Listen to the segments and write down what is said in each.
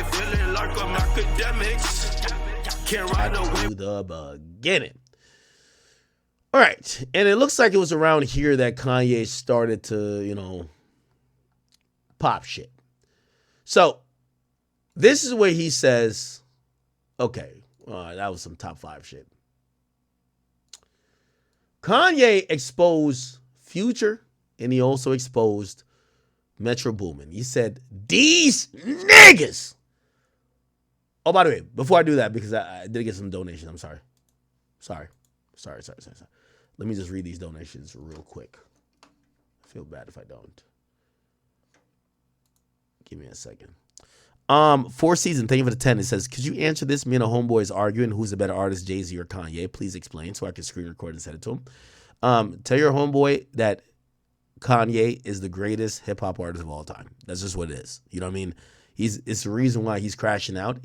feeling like I'm Akademiks. Can't ride away. To the beginning. All right. And it looks like it was around here that Kanye started to, pop shit. So this is where he says, okay, that was some top 5 shit. Kanye exposed Future, and he also exposed Metro Boomin. He said, these niggas. Oh, by the way, before I do that, because I did get some donations, I'm sorry. Sorry. Let me just read these donations real quick. I feel bad if I don't. Give me a second. 4 Season, thank you for the 10. It says, could you answer this? Me and a homeboy is arguing who's a better artist, JayZ or Kanye. Please explain so I can screen record and send it to him. Tell your homeboy that Kanye is the greatest hip-hop artist of all time. That's just what it is. You know what I mean? It's the reason why he's crashing out.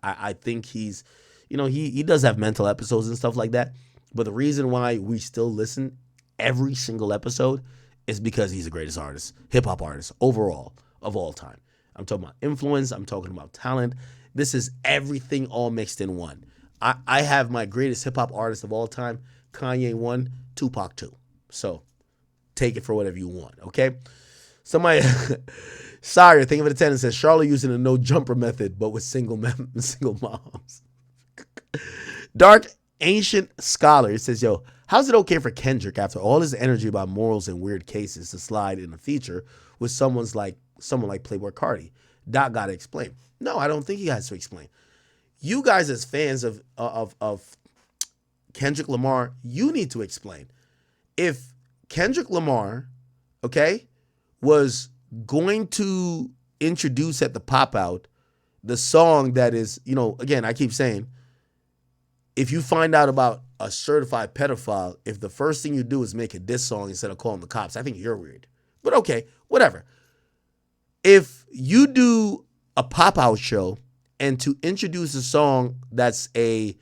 I think he's, he does have mental episodes and stuff like that. But the reason why we still listen every single episode is because he's the greatest artist, hip-hop artist overall of all time. I'm talking about influence. I'm talking about talent. This is everything all mixed in one. I have my greatest hip-hop artist of all time, Kanye 1, Tupac 2. So take it for whatever you want, okay? Somebody, sorry, think of it a 10 and says, Charlotte using a no-jumper method, but with single moms. Dark Ancient Scholar, it says, yo, how's it okay for Kendrick, after all his energy about morals and weird cases, to slide in a feature with someone like Playboi Carti? Doc got to explain. No, I don't think he has to explain. You guys as fans of Kendrick Lamar, you need to explain. If Kendrick Lamar, okay, was going to introduce at the pop out the song that is, again, I keep saying, if you find out about a certified pedophile, if the first thing you do is make a diss song instead of calling the cops, I think you're weird. But okay, whatever. If you do a pop-out show and to introduce a song that's a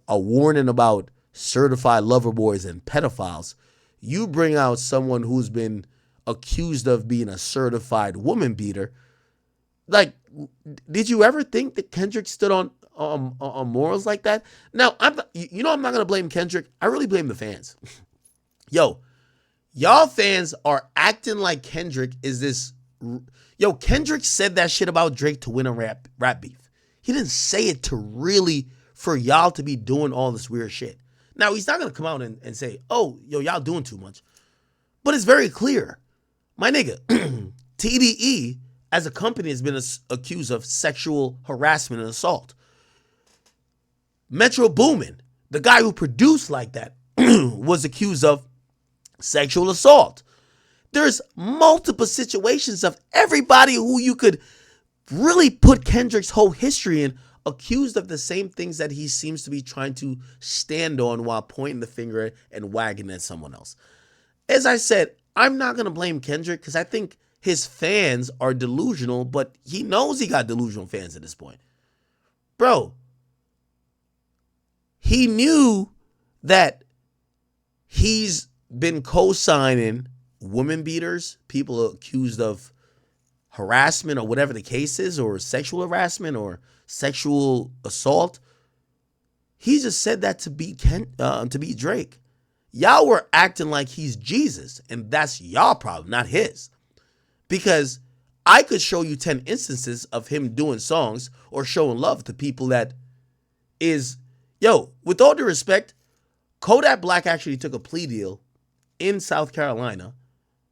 warning about certified lover boys and pedophiles, you bring out someone who's been accused of being a certified woman beater. Like, did you ever think that Kendrick stood on morals like that? Now, I'm not going to blame Kendrick. I really blame the fans. Yo, y'all fans are acting like Kendrick is this. Yo, Kendrick said that shit about Drake to win a rap beef. He didn't say it for y'all to be doing all this weird shit. Now, he's not going to come out and say, oh, yo, y'all doing too much. But it's very clear. My nigga, TDE as a company has been accused of sexual harassment and assault. Metro Boomin, the guy who produced like that, was accused of sexual assault. There's multiple situations of everybody who you could really put Kendrick's whole history in, accused of the same things that he seems to be trying to stand on while pointing the finger and wagging at someone else. As I said, I'm not going to blame Kendrick because I think his fans are delusional, but he knows he got delusional fans at this point. Bro, he knew that he's been co-signing women beaters, people accused of harassment or whatever the case is, or sexual harassment or sexual assault. He just said that to beat Drake. Y'all were acting like he's Jesus, and that's y'all problem, not his. Because I could show you 10 instances of him doing songs or showing love to people that is, yo, with all due respect, Kodak Black actually took a plea deal in South Carolina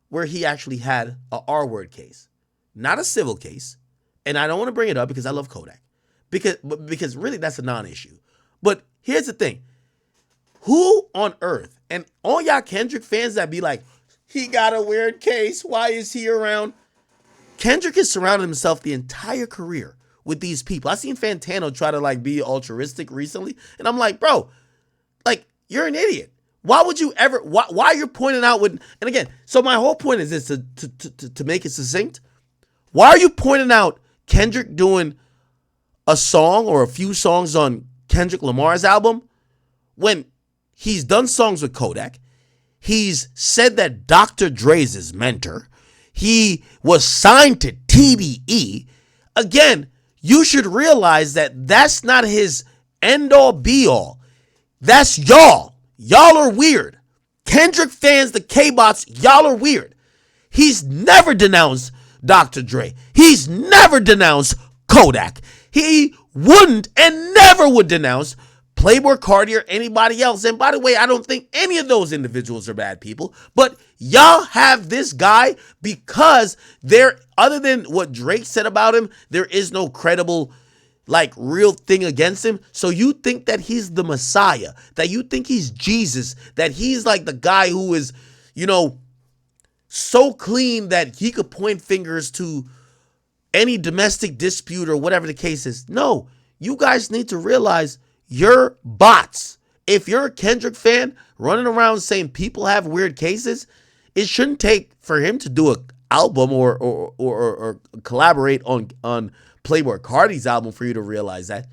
where he actually had a R-word case, not a civil case. And I don't want to bring it up because I love Kodak. Because really that's a non-issue. But here's the thing. Who on earth, and all y'all Kendrick fans that be like, he got a weird case, why is he around? Kendrick has surrounded himself the entire career with these people. I seen Fantano try to be altruistic recently, and I'm like, bro, you're an idiot. Why would you ever, why you're pointing out and again, so my whole point is this, to make it succinct. Why are you pointing out Kendrick doing a song or a few songs on Kendrick Lamar's album when he's done songs with Kodak? He's said that Dr. Dre's his mentor. He was signed to TDE. Again, you should realize that that's not his end all be all. That's y'all. Y'all are weird. Kendrick fans, the K-bots, y'all are weird. He's never denounced Dr. Dre. He's never denounced Kodak. He wouldn't and never would denounce Playboi Carti or anybody else. And by the way, I don't think any of those individuals are bad people. But y'all have this guy because other than what Drake said about him, there is no credible, like, real thing against him. So you think that he's the Messiah, that you think he's Jesus, that he's like the guy who is, so clean that he could point fingers to any domestic dispute or whatever the case is. No, you guys need to realize you're bots. If you're a Kendrick fan running around saying people have weird cases, it shouldn't take for him to do an album or collaborate on Playboi Carti's album for you to realize that.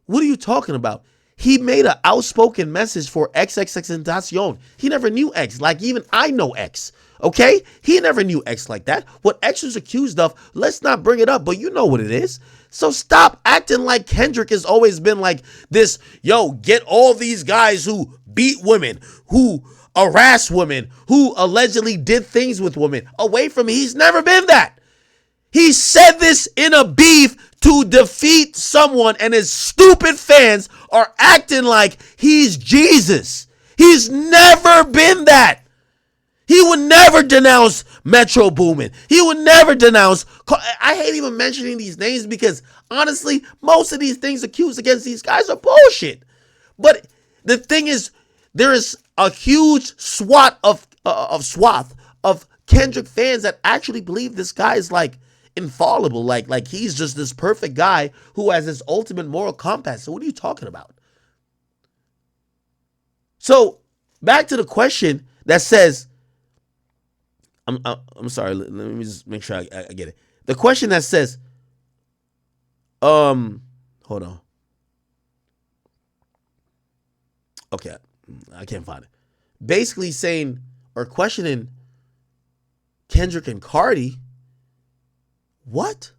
What are you talking about? He made an outspoken message for XXXTentacion. He never knew X, like even I know X. Okay? He never knew X like that. What X was accused of, let's not bring it up, but you know what it is. So stop acting like Kendrick has always been like this, get all these guys who beat women, who harass women, who allegedly did things with women away from me. He's never been that. He said this in a beef to defeat someone, and his stupid fans are acting like he's Jesus. He's never been that. He would never denounce Metro Boomin. He would never denounce. I hate even mentioning these names because honestly, most of these things accused against these guys are bullshit. But the thing is, there is a huge swath of Kendrick fans that actually believe this guy is like infallible, like he's just this perfect guy who has this ultimate moral compass. So what are you talking about? So back to the question that says, I'm sorry, let me just make sure I get it. The question that says, hold on. Okay, I can't find it. Basically saying or questioning Kendrick and Carti. What?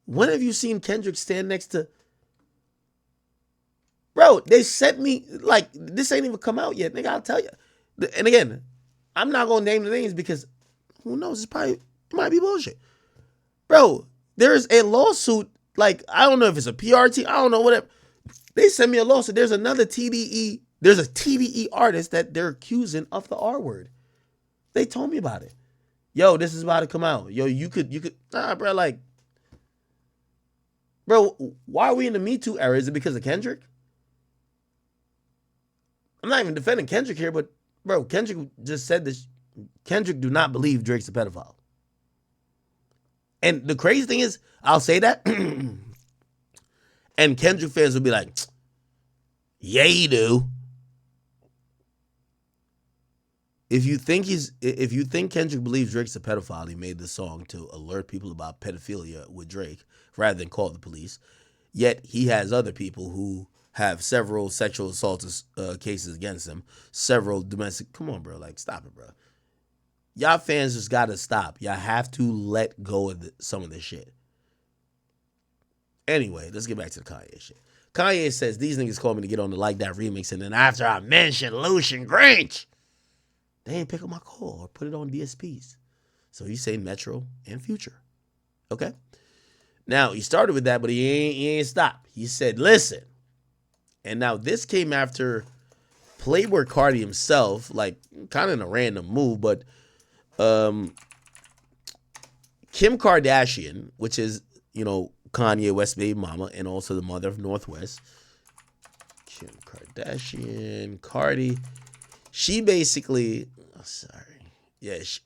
When have you seen Kendrick stand next to? Bro, they sent me, like, this ain't even come out yet. Nigga, I'll tell you. And again, I'm not going to name the names because who knows? It might be bullshit. Bro, there's a lawsuit. Like, I don't know if it's a PRT. I don't know, whatever. They sent me a lawsuit. There's another TDE. There's a TDE artist that they're accusing of the R word. They told me about it. Yo, this is about to come out. Yo, you could, nah, bro, like, bro, why are we in the Me Too era? Is it because of Kendrick? I'm not even defending Kendrick here, but, bro, Kendrick just said this. Kendrick do not believe Drake's a pedophile. And the crazy thing is, I'll say that, and Kendrick fans will be like, yeah, you do. If you think Kendrick believes Drake's a pedophile, he made the song to alert people about pedophilia with Drake rather than call the police. Yet he has other people who have several sexual assault cases against him, several domestic. Come on, bro. Like, stop it, bro. Y'all fans just got to stop. Y'all have to let go of some of this shit. Anyway, let's get back to the Kanye shit. Kanye says, these niggas called me to get on the Like That remix, and then after I mentioned Lucian Grange, they ain't pick up my call or put it on DSPs. So he's saying Metro and Future. Okay? Now, he started with that, but he ain't stopped. He said, listen. And now this came after Playboi Carti himself, like kind of in a random move, but Kim Kardashian, which is, Kanye West's baby mama and also the mother of Northwest. Kim Kardashian, Carti. She basically,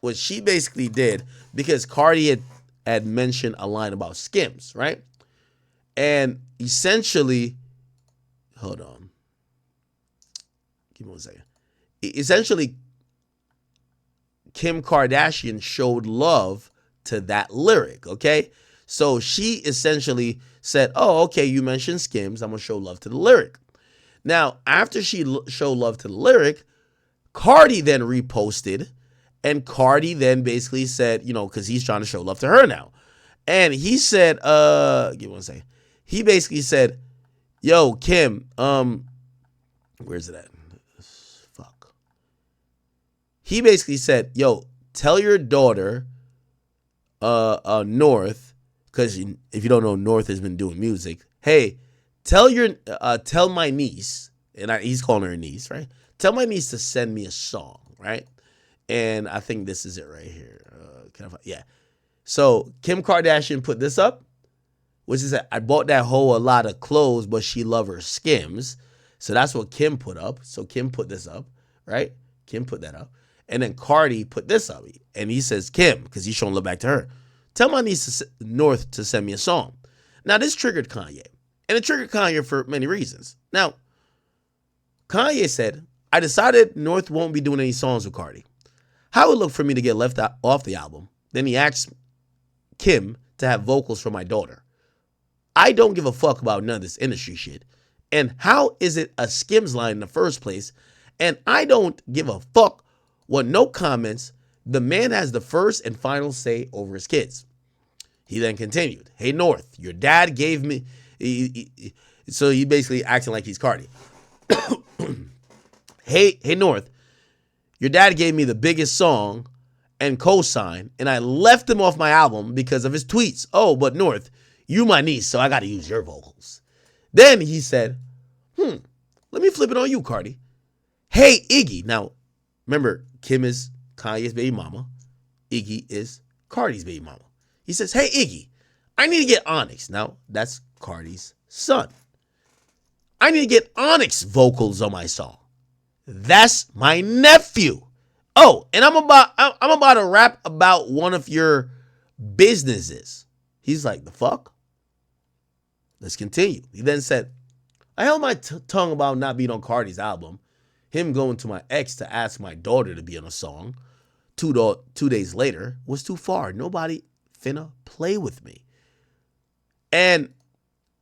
what she basically did, because Carti had mentioned a line about Skims, right? And essentially, hold on. Give me 1 second. Essentially, Kim Kardashian showed love to that lyric, okay? So she essentially said, oh, okay, you mentioned Skims. I'm going to show love to the lyric. Now, after she showed love to the lyric, Carti then reposted, and Carti then basically said, because he's trying to show love to her now. And he said, give me one second. He basically said, yo, Kim, where's it at? Fuck. He basically said, yo, tell your daughter, North, because if you don't know, North has been doing music. Hey, tell my niece, and he's calling her a niece, right? Tell my niece to send me a song, right? And I think this is it right here. Yeah. So Kim Kardashian put this up, which is that I bought that hoe a lot of clothes, but she love her Skims. So that's what Kim put up. So Kim put this up, right? Kim put that up. And then Cardi put this up. And he says, Kim, because he's showing love back to her, tell my niece North to send me a song. Now, this triggered Kanye. And it triggered Kanye for many reasons. Now, Kanye said, I decided North won't be doing any songs with Cardi. How would it look for me to get left off the album? Then he asked Kim to have vocals for my daughter. I don't give a fuck about none of this industry shit. And how is it a Skims line in the first place? And I don't give a fuck what no comments. The man has the first and final say over his kids. He then continued, hey, North, your dad gave me... So he basically acting like he's Cardi. Hey, North, your dad gave me the biggest song and cosign, and I left him off my album because of his tweets. Oh, but North, you my niece, so I got to use your vocals. Then he said, let me flip it on you, Cardi. Hey, Iggy. Now, remember, Kim is Kanye's baby mama. Iggy is Cardi's baby mama. He says, hey, Iggy, I need to get Onyx. Now, that's Cardi's son. I need to get Onyx vocals on my song. That's my nephew. Oh, and I'm about to rap about one of your businesses. He's like, the fuck? Let's continue. He then said, I held my tongue about not being on Cardi's album. Him going to my ex to ask my daughter to be on a song 2 days later was too far. Nobody finna play with me. And,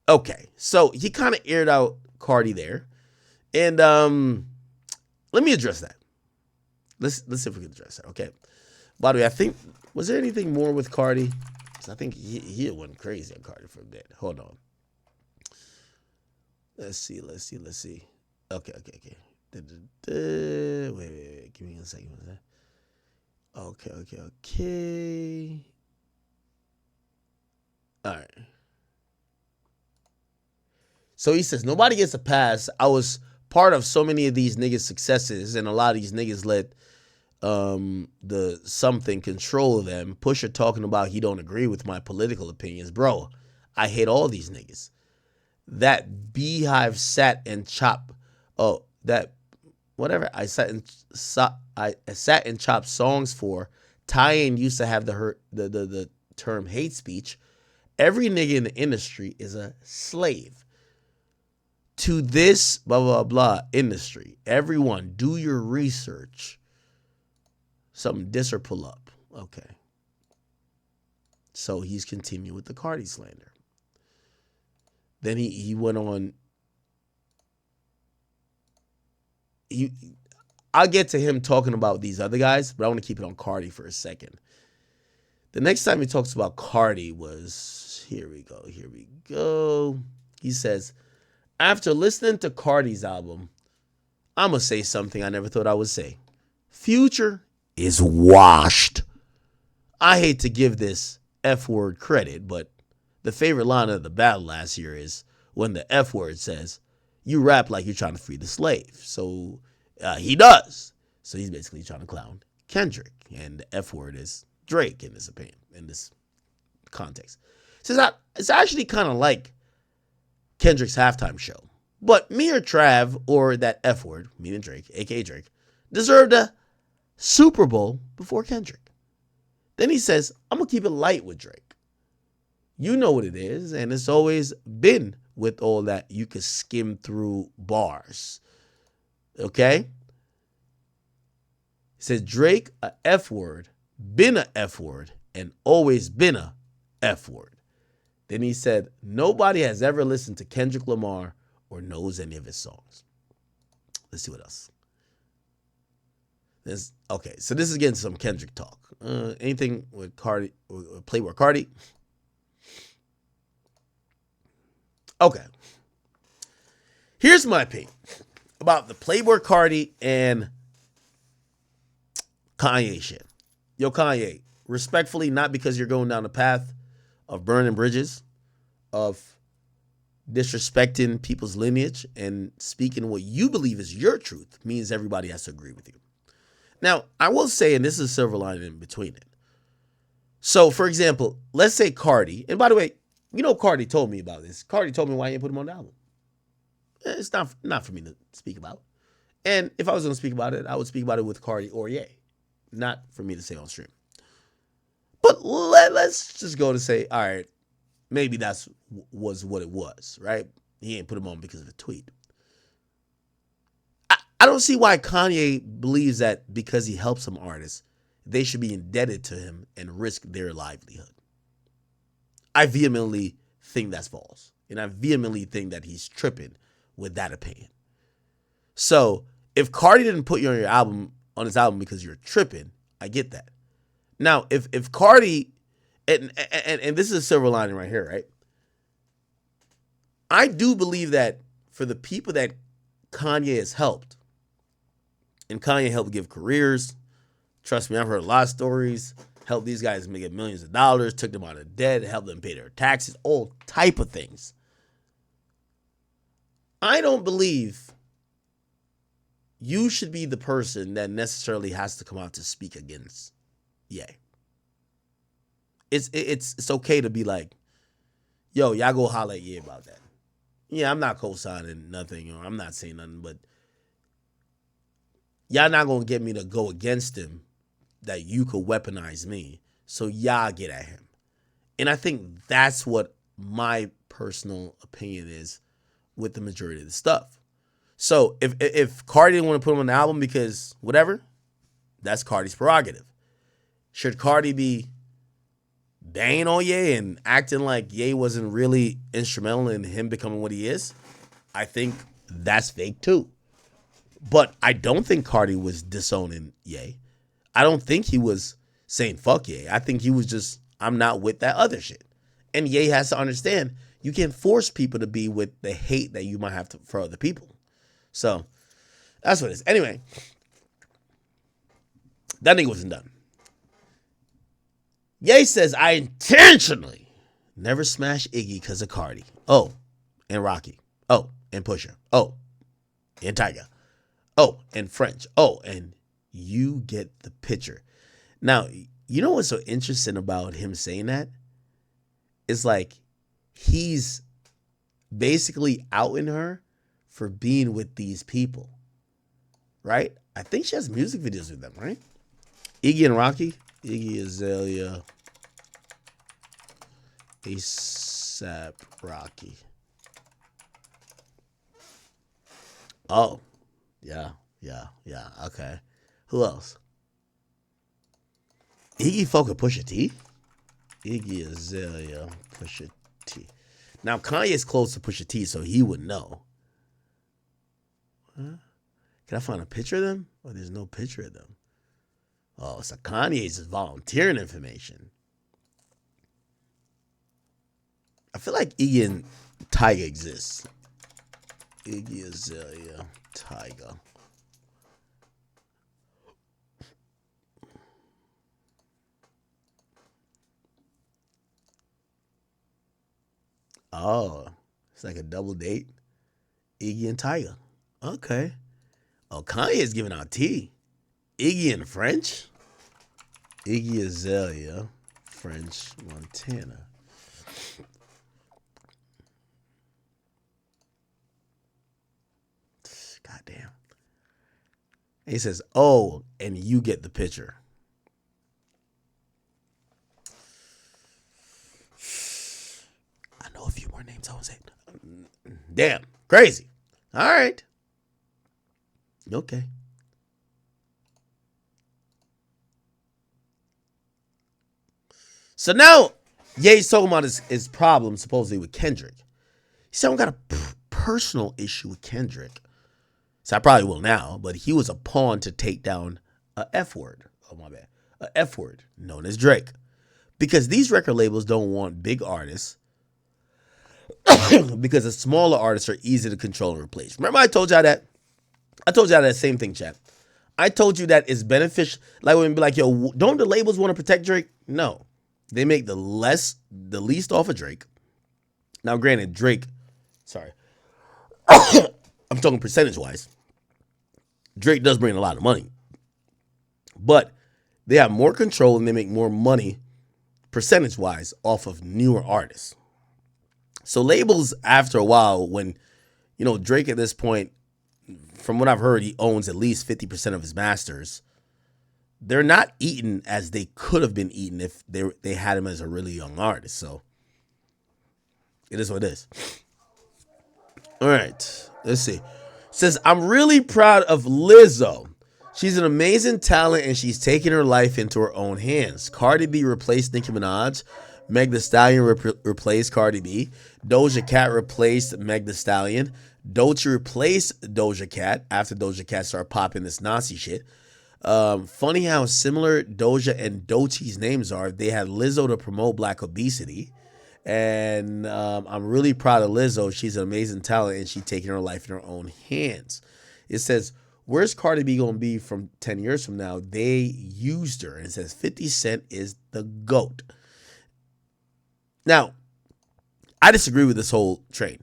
okay, so he kind of aired out Cardi there. And let me address that. Let's see if we can address that, okay? By the way, I think, was there anything more with Cardi? Because I think he went crazy on Cardi for a bit. Hold on. Let's see. Okay. Wait. Give me a second. Okay. All right. So he says, nobody gets a pass. I was part of so many of these niggas' successes, and a lot of these niggas let the something control them. Pusha talking about he don't agree with my political opinions. Bro, I hate all these niggas. That Beehive sat and chopped. Oh, that whatever I sat and chopped songs for. Ty used to have the term hate speech. Every nigga in the industry is a slave to this blah blah blah industry. Everyone, do your research. Something diss or pull up. Okay. So he's continuing with the Cardi slander. Then he went on. I'll get to him talking about these other guys, but I want to keep it on Cardi for a second. The next time he talks about Cardi was, here we go. He says, after listening to Cardi's album, I'm going to say something I never thought I would say. Future is washed. I hate to give this F word credit, but the favorite line of the battle last year is when the F word says, you rap like you're trying to free the slave. So he does. So he's basically trying to clown Kendrick. And the F word is Drake in this opinion, in this context. So it's actually kind of like Kendrick's halftime show. But me or Trav, or that F word, meaning Drake, aka Drake, deserved a Super Bowl before Kendrick. Then he says, I'm going to keep it light with Drake. You know what it is, and it's always been with all that you could skim through bars. Okay? He says, Drake, a F word, been a F word, and always been a F word. Then he said, nobody has ever listened to Kendrick Lamar or knows any of his songs. Let's see what else. So this is getting some Kendrick talk. Anything with Cardi, or Playboi Carti? Okay. Here's my opinion about the Playboi Carti and Kanye shit. Yo, Kanye, respectfully, not because you're going down the path of burning bridges, of disrespecting people's lineage and speaking what you believe is your truth means everybody has to agree with you. Now, I will say, and this is a silver lining in between it. So, for example, let's say Carti, and by the way, you know Carti told me about this. Carti told me why he didn't put him on the album. It's not for me to speak about. And if I was going to speak about it, I would speak about it with Carti or Ye. Not for me to say on stream. But let's just go to say, all right, maybe that's was what it was, right? He ain't put him on because of a tweet. I don't see why Kanye believes that because he helps some artists, they should be indebted to him and risk their livelihood. I vehemently think that's false. And I vehemently think that he's tripping with that opinion. So if Carti didn't put you on his album because you're tripping, I get that. Now, if Carti, and this is a silver lining right here, right? I do believe that for the people that Kanye has helped, and Kanye helped give careers, trust me, I've heard a lot of stories, helped these guys make millions of dollars, took them out of debt, helped them pay their taxes, all type of things. I don't believe you should be the person that necessarily has to come out to speak against Ye. It's okay to be like, yo, y'all go holler at Ye about that. Yeah, I'm not co-signing nothing, or I'm not saying nothing, but y'all not gonna get me to go against him that you could weaponize me, so y'all get at him. And I think that's what my personal opinion is with the majority of the stuff. So if Carti didn't want to put him on the album because whatever, that's Carti's prerogative. Should Carti be banging on Ye and acting like Ye wasn't really instrumental in him becoming what he is? I think that's fake too. But I don't think Carti was disowning Ye. I don't think he was saying fuck Ye. I think he was just, I'm not with that other shit. And Ye has to understand, you can't force people to be with the hate that you might have for other people. So that's what it is. Anyway, that nigga wasn't done. Ye says, I intentionally never smashed Iggy because of Carti. Oh, and Rocky. Oh, and Pusha. Oh, and Tyga. Oh, and French. Oh, and you get the picture. Now, you know what's so interesting about him saying that? It's like he's basically outing her for being with these people, right? I think she has music videos with them, right? Iggy and Rocky. Iggy Azalea. ASAP Rocky. Oh, yeah, okay. Who else? Iggy fuck with Pusha T? Iggy Azalea, Pusha T. Now, Kanye's close to Pusha T, so he would know. Huh? Can I find a picture of them? Oh, there's no picture of them. Oh, so Kanye's just volunteering information. I feel like Iggy and Tyga exists. Iggy Azalea, Tyga. Oh, it's like a double date. Iggy and Tyga. Okay. Oh, Kanye's giving out tea. Iggy and French? Iggy Azalea, French Montana. Goddamn. And he says, oh, and you get the picture. I know a few more names I won't say. Damn. Crazy. All right. Okay. So now, Ye's talking about his problem supposedly with Kendrick. He said, I got a personal issue with Kendrick. So I probably will now, but he was a pawn to take down a F word. Oh, my bad. A F word known as Drake. Because these record labels don't want big artists because the smaller artists are easy to control and replace. Remember I told y'all that? I told y'all that same thing, chat. I told you that it's beneficial. Like when be like, yo, don't the labels want to protect Drake? No. They make the least off of Drake. Now, granted, Drake, sorry. I'm talking percentage-wise. Drake does bring a lot of money. But they have more control and they make more money percentage-wise off of newer artists. So labels, after a while, when, you know, Drake at this point, from what I've heard, he owns at least 50% of his masters. They're not eaten as they could have been eaten if they had him as a really young artist. So it is what it is. All right, let's see. It says, I'm really proud of Lizzo. She's an amazing talent and she's taking her life into her own hands. Cardi B replaced Nicki Minaj. Meg Thee Stallion replaced Cardi B. Doja Cat replaced Meg Thee Stallion. Doechii replaced Doja Cat after Doja Cat started popping this Nazi shit. Funny how similar Doja and Doechii's names are. They had Lizzo to promote black obesity. And I'm really proud of Lizzo. She's an amazing talent and she's taking her life in her own hands. It says, where's Cardi B going to be from 10 years from now? They used her. And it says 50 Cent is the GOAT. Now, I disagree with this whole train.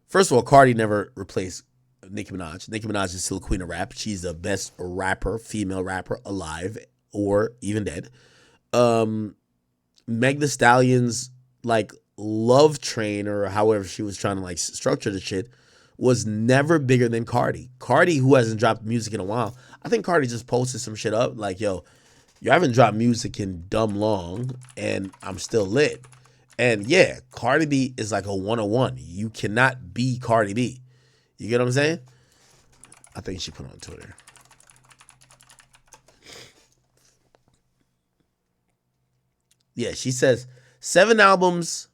First of all, Cardi never replaced Nicki Minaj. Nicki Minaj is still queen of rap. She's the best rapper, female rapper alive or even dead. Meg Thee Stallion's like love train or however she was trying to like structure the shit was never bigger than Cardi. Cardi, who hasn't dropped music in a while, I think Cardi just posted some shit up like, yo, you haven't dropped music in dumb long and I'm still lit. And yeah, Cardi B is like a 101. You cannot be Cardi B. You get what I'm saying? I think she put on Twitter. Yeah, she says 7 albums,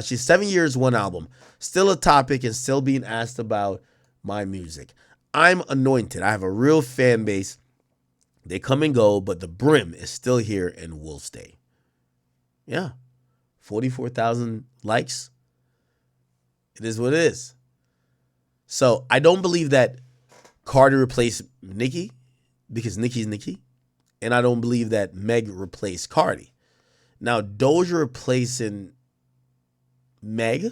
she's 7 years, 1 album. Still a topic and still being asked about my music. I'm anointed. I have a real fan base. They come and go, but the brim is still here and will stay. Yeah. 44,000 likes. It is what it is. So I don't believe that Cardi replaced Nicki because Nicki's Nicki. And I don't believe that Meg replaced Cardi. Now, Doja replacing Meg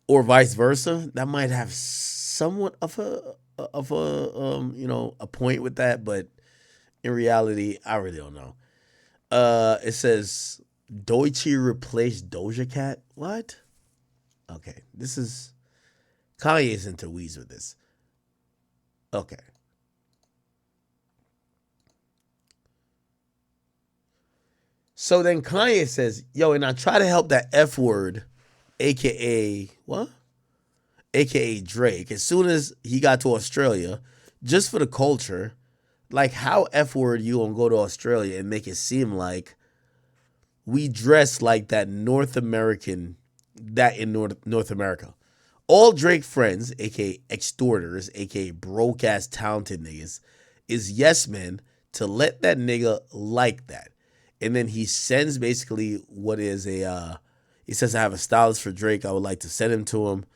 or vice versa, that might have somewhat of a point with that, but in reality, I really don't know. It says Doechii replaced Doja Cat. What? Okay, this is Kanye's into weeds with this. Okay. So then Kanye says, yo, and I try to help that F word, aka what? AKA Drake. As soon as he got to Australia, just for the culture, like how F word you gonna go to Australia and make it seem like we dress like that North American, that in North America. All Drake friends, aka extorters, aka broke ass talented niggas, is yes men to let that nigga like that. And then he sends basically what is he says, I have a stylist for Drake. I would like to send him to him.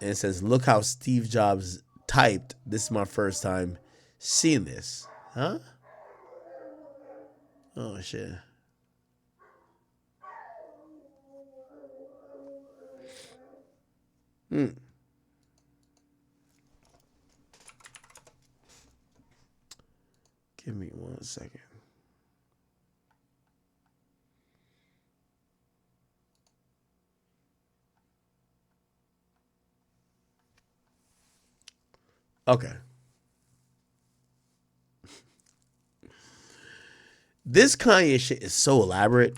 And it says, look how Steve Jobs typed. This is my first time seeing this. Huh? Oh, shit. Give me 1 second. Okay. This Kanye shit is so elaborate.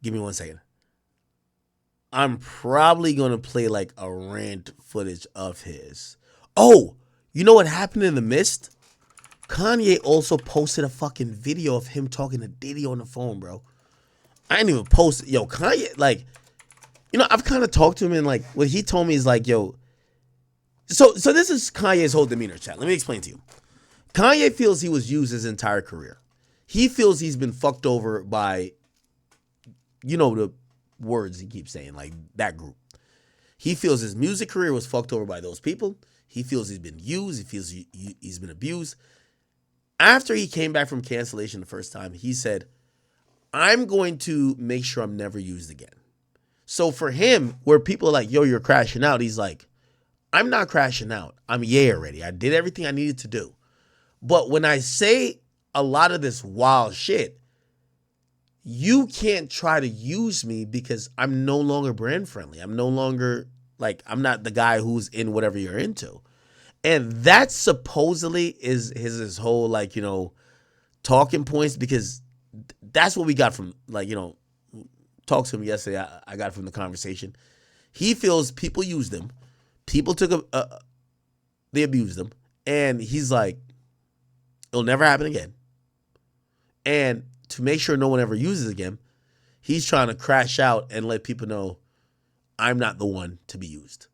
Give me 1 second. I'm probably going to play like a rant footage of his. Oh, you know what happened in the mist? Kanye also posted a fucking video of him talking to Diddy on the phone, bro. I didn't even post it. Yo, Kanye, like, you know, I've kind of talked to him and like, what he told me is like, yo, So this is Kanye's whole demeanor, chat. Let me explain to you. Kanye feels he was used his entire career. He feels he's been fucked over by, the words he keeps saying, like that group. He feels his music career was fucked over by those people. He feels he's been used. He feels he's been abused. After he came back from cancellation the first time, he said, I'm going to make sure I'm never used again. So for him, where people are like, yo, you're crashing out, he's like, I'm not crashing out. I'm Ye already. I did everything I needed to do. But when I say a lot of this wild shit, you can't try to use me because I'm no longer brand friendly. I'm no longer, I'm not the guy who's in whatever you're into. And that supposedly is his whole, talking points, because that's what we got from, talked to him yesterday. I got from the conversation. He feels people used him. People they abused him. And he's like, it'll never happen again. And to make sure no one ever uses it again, he's trying to crash out and let people know I'm not the one to be used.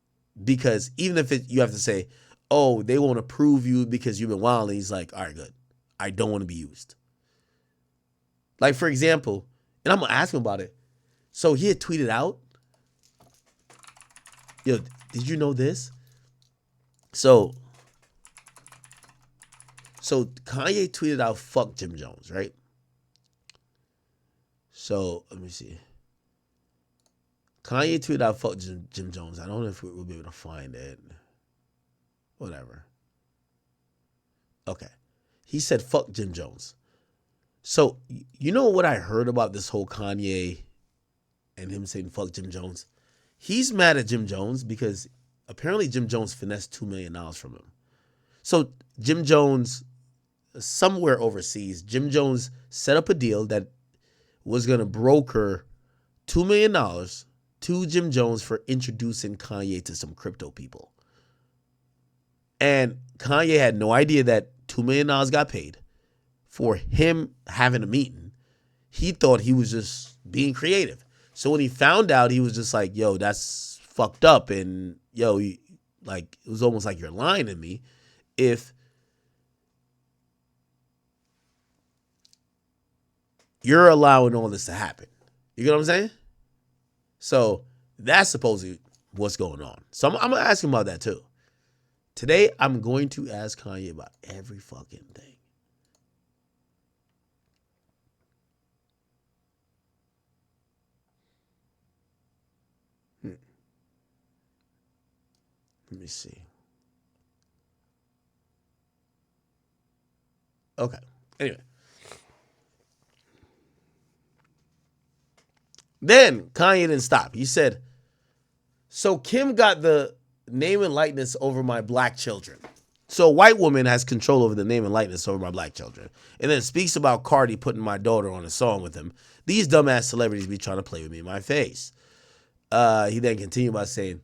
Because even if you have to say, oh, they won't approve you because you've been wild, he's like, all right, good. I don't want to be used. Like, for example, and I'm going to ask him about it. So he had tweeted out, yo, did you know this? So Kanye tweeted out, fuck Jim Jones, right? So let me see. Kanye tweeted out, fuck Jim Jones. I don't know if we'll be able to find it. Whatever. Okay. He said, fuck Jim Jones. So, you know what I heard about this whole Kanye and him saying fuck Jim Jones? He's mad at Jim Jones because apparently Jim Jones finessed $2 million from him. So, Jim Jones, somewhere overseas, Jim Jones set up a deal that was going to broker $2 million to Jim Jones for introducing Kanye to some crypto people. And Kanye had no idea that $2 million got paid for him having a meeting. He thought he was just being creative. So when he found out, he was just like, yo, that's fucked up. And yo, it was almost like you're lying to me if you're allowing all this to happen. You get what I'm saying? So that's supposedly what's going on. So I'm going to ask him about that too. Today, I'm going to ask Kanye about every fucking thing. Let me see. Okay. Anyway. Then Kanye didn't stop. He said, so Kim got the name and likeness over my black children. So a white woman has control over the name and likeness over my black children. And then speaks about Carti putting my daughter on a song with him. These dumbass celebrities be trying to play with me in my face. He then continued by saying,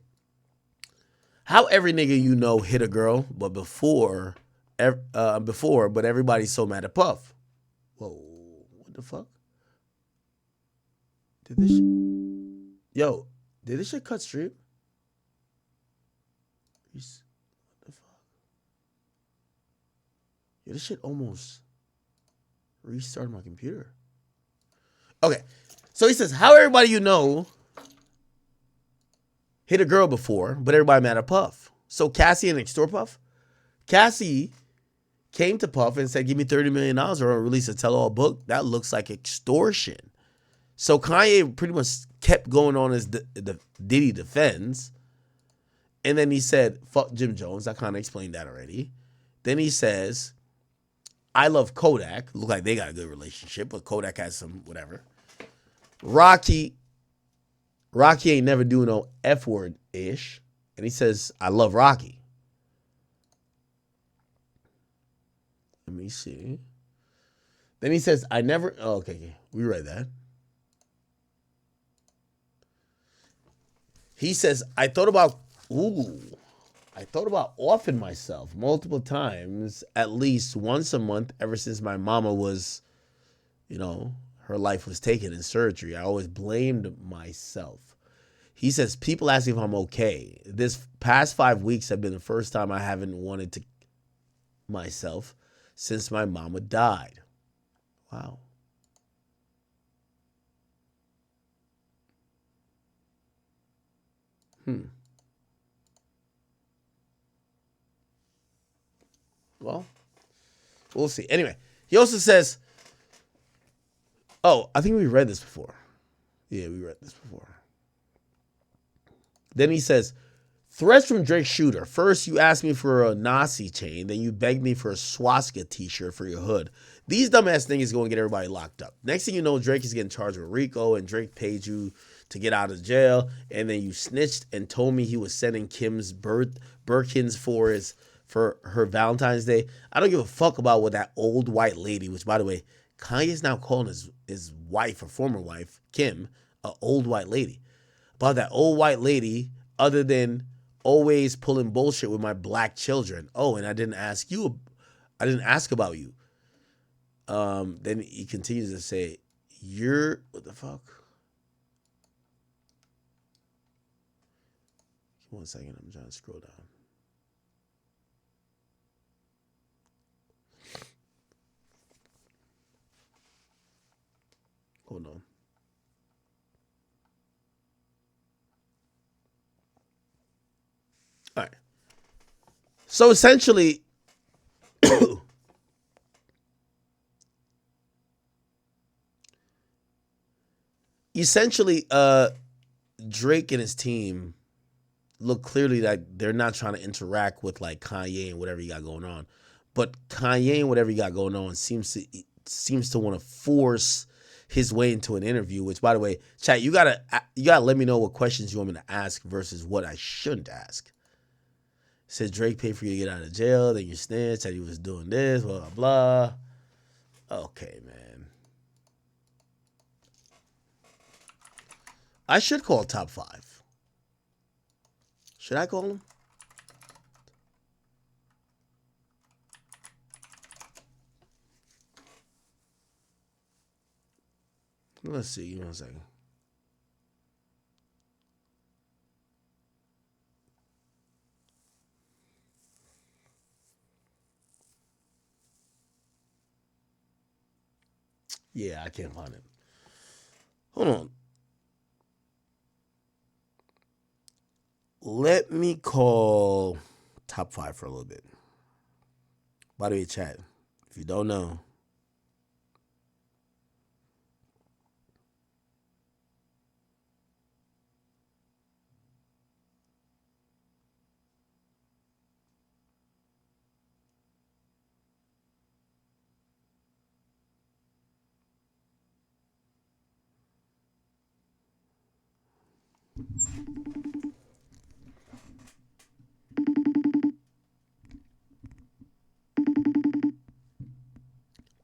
how every nigga you know hit a girl, but before, but everybody's so mad at Puff. Whoa, what the fuck? Did this shit cut stream? What the fuck? Yo, this shit almost restarted my computer. Okay, so he says, how everybody you know hit a girl before, but everybody mad at Puff. So Cassie and extort Puff? Cassie came to Puff and said, give me $30 million or I'll release a tell-all book. That looks like extortion. So Kanye pretty much kept going on as the Diddy defense. And then he said, fuck Jim Jones. I kind of explained that already. Then he says, I love Kodak. Look like they got a good relationship, but Kodak has some whatever. Rocky ain't never doing no F word-ish. And he says, I love Rocky. Let me see. Then he says, I never... Oh, okay. We read that. He says, I thought about offing myself multiple times, at least once a month, ever since my mama was, her life was taken in surgery. I always blamed myself. He says, people ask if I'm okay. This past 5 weeks have been the first time I haven't wanted to myself since my mama died. Wow. Well, we'll see. Anyway, he also says, oh, I think we read this before. Yeah, we read this before. Then he says, threats from Drake Shooter. First, you asked me for a Nazi chain. Then you begged me for a swastika t-shirt for your hood. These dumbass niggas going to get everybody locked up. Next thing you know, Drake is getting charged with RICO, and Drake paid you to get out of jail. And then you snitched and told me he was sending Kim's Birkins for her Valentine's Day. I don't give a fuck about what that old white lady, which, by the way, Kanye's now calling his wife, or former wife, Kim, an old white lady. About that old white lady, other than always pulling bullshit with my black children. Oh, and I didn't ask about you. Then he continues to say, what the fuck? Give me 1 second, I'm trying to scroll down. Hold on. All right. So essentially, Drake and his team look clearly like they're not trying to interact with like Kanye and whatever he got going on, but Kanye and whatever he got going on seems to want to force his way into an interview. Which, by the way, chat, you gotta let me know what questions you want me to ask versus what I shouldn't ask. Said Drake paid for you to get out of jail, then you snitched, said he was doing this, blah, blah, blah. Okay, man. I should call top 5. Should I call him? Let's see. Give me 1 second. Yeah, I can't find it. Hold on. Let me call top 5 for a little bit. By the way, chat, if you don't know,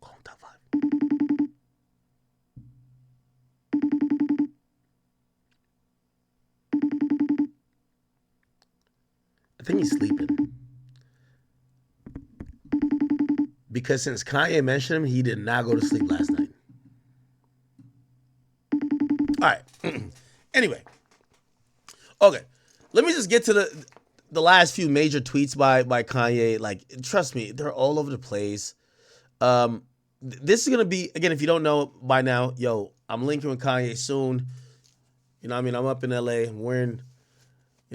call him top 5. I think he's sleeping. Because since Kanye mentioned him, he did not go to sleep last night. All right. Anyway. Okay. Let me just get to the last few major tweets by Kanye. Like, trust me, they're all over the place. This is going to be, again, if you don't know by now, yo, I'm linking with Kanye soon. You know what I mean? I'm up in LA. I'm wearing,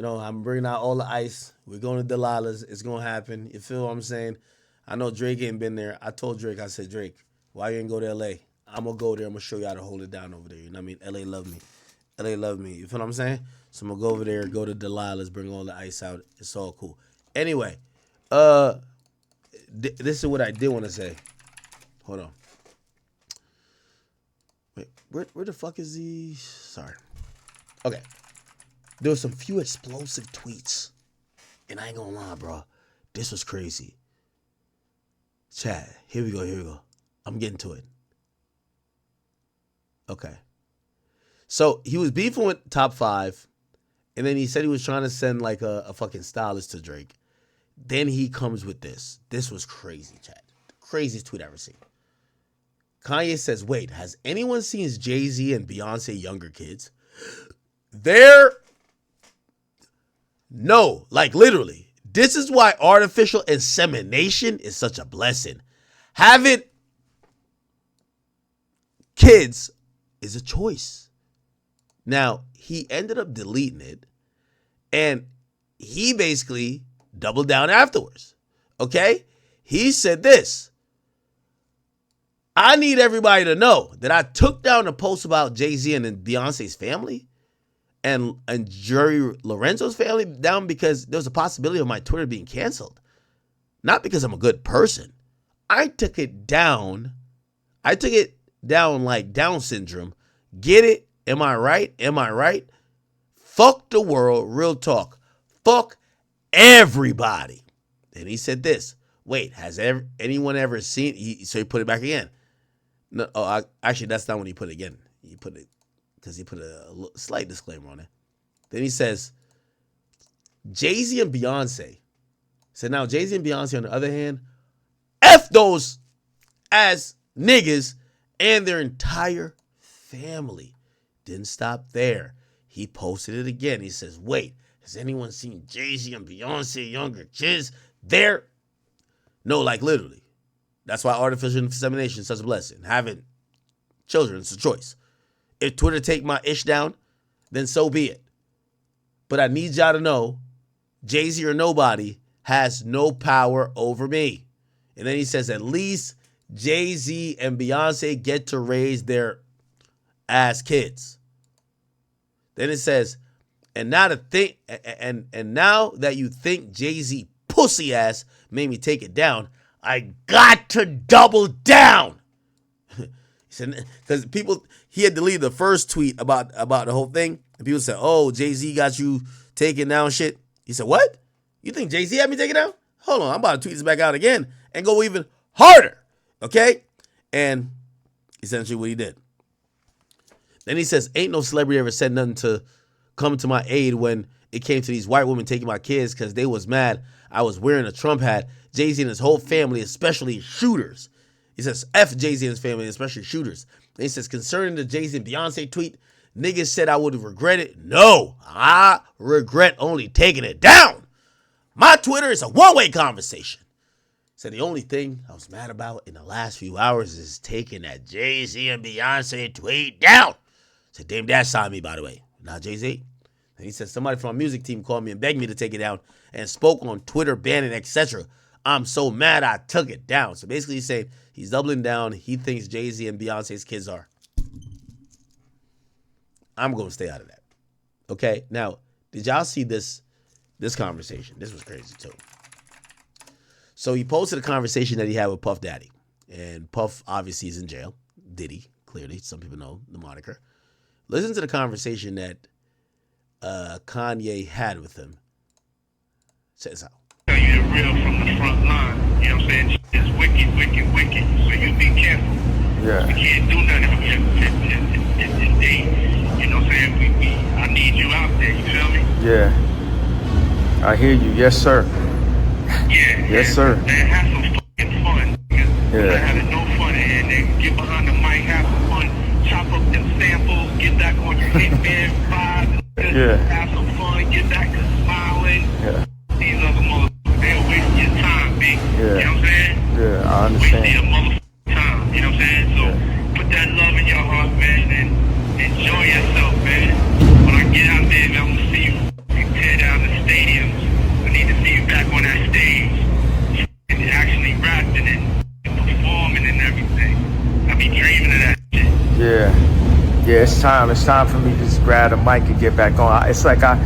I'm bringing out all the ice. We're going to Delilah's. It's going to happen. You feel what I'm saying? I know Drake ain't been there. I told Drake, I said, Drake, why you ain't go to LA? I'm going to go there. I'm going to show you how to hold it down over there. You know what I mean? LA love me. LA love me. You feel what I'm saying? So I'm going to go over there, go to Delilah's, bring all the ice out. It's all cool. Anyway, this is what I did want to say. Hold on. Wait, where the fuck is the... Sorry. Okay. There was some few explosive tweets. And I ain't gonna lie, bro. This was crazy. Chat, here we go. I'm getting to it. Okay. So he was beefing with top 5. And then he said he was trying to send like a fucking stylist to Drake. Then he comes with this. This was crazy, chat. The craziest tweet I've ever seen. Kanye says, wait, has anyone seen JayZ and Beyonce younger kids? There No, like literally. This is why artificial insemination is such a blessing. Having kids is a choice. Now, he ended up deleting it, and he basically doubled down afterwards. Okay? He said this: I need everybody to know that I took down a post about JayZ and Beyonce's family and Jerry Lorenzo's family down because there was a possibility of my Twitter being canceled. Not because I'm a good person. I took it down. I took it down like Down syndrome. Get it? Am I right? Am I right? Fuck the world. Real talk. Fuck everybody. And he said this. Wait, has anyone ever seen? So he put it back again. No, actually, that's not when he put it again. He put it because he put a slight disclaimer on it. Then he says, JayZ and Beyonce. So now JayZ and Beyonce, on the other hand, F those as niggas and their entire family. Didn't stop there. He posted it again. He says, wait, has anyone seen JayZ and Beyonce younger kids? No, like literally. That's why artificial insemination is such a blessing. Having children is a choice. If Twitter take my ish down, then so be it. But I need y'all to know, JayZ or nobody has no power over me. And then he says, at least JayZ and Beyonce get to raise their ass kids. Then it says, and now that you think JayZ pussy ass made me take it down, I got to double down. He said, because he had deleted the first tweet about the whole thing, and people said, oh, JayZ got you taking down shit. He said, what? You think JayZ had me taken down? Hold on, I'm about to tweet this back out again and go even harder. Okay? And essentially what he did. Then he says, ain't no celebrity ever said nothing to come to my aid when it came to these white women taking my kids because they was mad I was wearing a Trump hat. JayZ and his whole family, especially shooters. He says, F JayZ and his family, especially shooters. And he says, concerning the JayZ and Beyonce tweet, niggas said I would regret it. No, I regret only taking it down. My Twitter is a one-way conversation. So the only thing I was mad about in the last few hours is taking that JayZ and Beyonce tweet down. So Dame Dash signed me, by the way, not JayZ. And he said somebody from our music team called me and begged me to take it down and spoke on Twitter banning, etc. I'm so mad I took it down. So basically he's saying he's doubling down. He thinks JayZ and Beyonce's kids are. I'm going to stay out of that. Okay? Now, did y'all see this conversation? This was crazy too. So he posted a conversation that he had with Puff Daddy. And Puff obviously is in jail. Diddy, clearly. Some people know the moniker. Listen to the conversation that Kanye had with him. Says how. Tell you the real from the front line. You know what I'm saying? It's wicked, wicked, wicked. So you be careful. Yeah. We can't do nothing. If they, you know what I'm saying? I need you out there. You feel me? Yeah. I hear you. Yes, sir. Yeah. Yes, sir. And have some fucking fun. Yeah. Having no fun and then get behind the mic, have some fun, chop up them samples, get back on your hitman vibe. Yeah. Have some fun, get back to smiling. Yeah. These other motherfuckers, they'll waste your time, big. Yeah. You know what I'm saying? Yeah, I Waste your understand. motherfucking time. You know what I'm saying? So put that love in your heart, man, and enjoy yourself, man. When I get out there, man, I'm gonna see you tear down the stadiums. I need to see you back on that stage and actually rapping and performing and everything. I be dreaming of that shit. Yeah. Yeah, it's time. It's time for me to just grab the mic and get back on. It's like I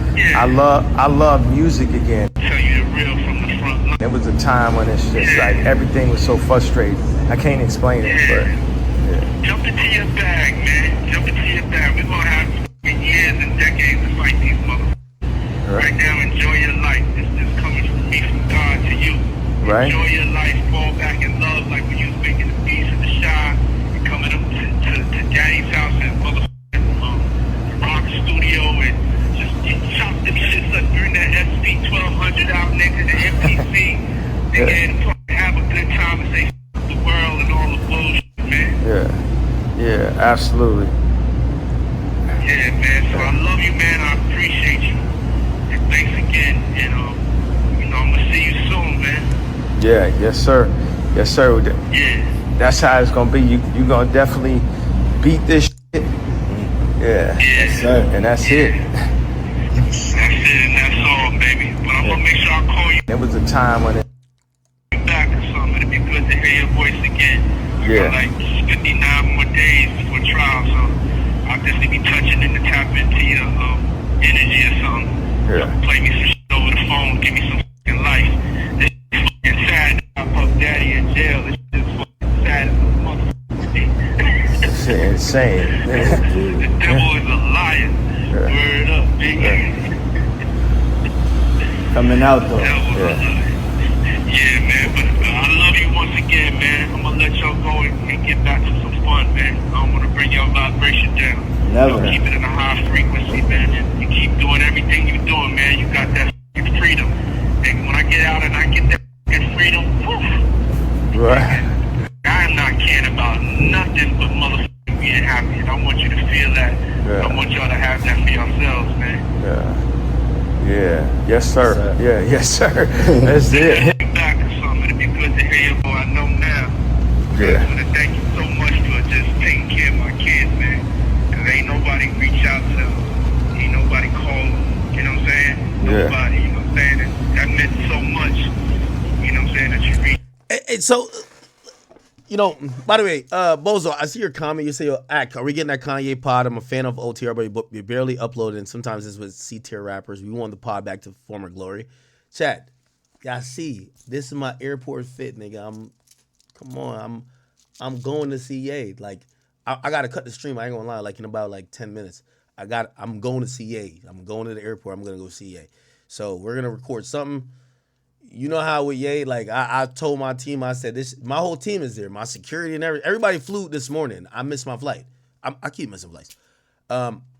love music again. Tell you the real from the front line. There was a time when it's just like everything was so frustrating. I can't explain it, but yeah. Jump into your bag, man. Jump into your bag. We're gonna have years and decades to fight these motherfuckers. Right now, enjoy your life. This is coming from me, from God to you. Right. Enjoy your life. Fall back in love like when you was making the beats in the Shy. And coming up to Daddy's house and motherfucking rock studio and just chop them shits up. Bring that SP1200 out, nigga, the MPC. Nigga, and have a good time and say f*** the world and all the bullshit, man. Yeah. Yeah, absolutely. Yeah, man. So I love you, man. I appreciate you. And thanks again. again, and I'm gonna see you soon, man. Yeah, yes sir. Yes sir. Yeah. That's how it's gonna be. You gonna definitely beat this shit. Yeah. Yes, sir. And that's it. That's it, and that's all, baby. But I'm gonna make sure I call you There was a time when back or something. It'd be good to hear your voice again. I got like 59 more days before trial, so I'll just be touching in to tap into your energy or something. Yeah. Play me some shit over the phone, give me some fucking life. This is fucking sad. I put daddy in jail. This shit is fucking sad as a motherfucker. shit insane. The devil is a liar. Word up, big. Coming out though. Yeah, man, but I love you once again, man. I'm gonna let y'all go and get back to some fun, man. I don't want to bring y'all vibration down. Never. Y'all keep it in a high frequency, man. And you keep doing everything you're doing, man. You got that freedom. And when I get out and I get that freedom, whew, Right. I am not caring about nothing but motherfucking being happy. And I want you to feel that. Yeah. I want y'all to have that for yourselves, man. Yeah. Yes sir. Yeah. Yes sir. That's it. Back or something. It'd be good to hear you. I know now. Yeah. I want to thank you so much for just taking care of my kids, man. Cause ain't nobody reach out to them. Ain't nobody call them. You know what I'm saying? Yeah. Nobody. You know what I'm saying? And that meant so much. You know what I'm saying? That you reached. And so, by the way, Bozo, I see your comment. You say, yo, Ak, are we getting that Kanye pod? I'm a fan of OTR, but we barely uploaded, and sometimes it's with C-tier rappers. We want the pod back to former glory. Chat, y'all see, this is my airport fit, nigga. I'm going to see Ye. Like, I got to cut the stream. I ain't gonna lie, like in about 10 minutes. I'm going to see Ye. I'm going to the airport. I'm going to go see Ye. So we're going to record something. You know how with Ye, like I told my team, I said my whole team is there, my security and everybody flew this morning. I missed my flight. I keep missing flights.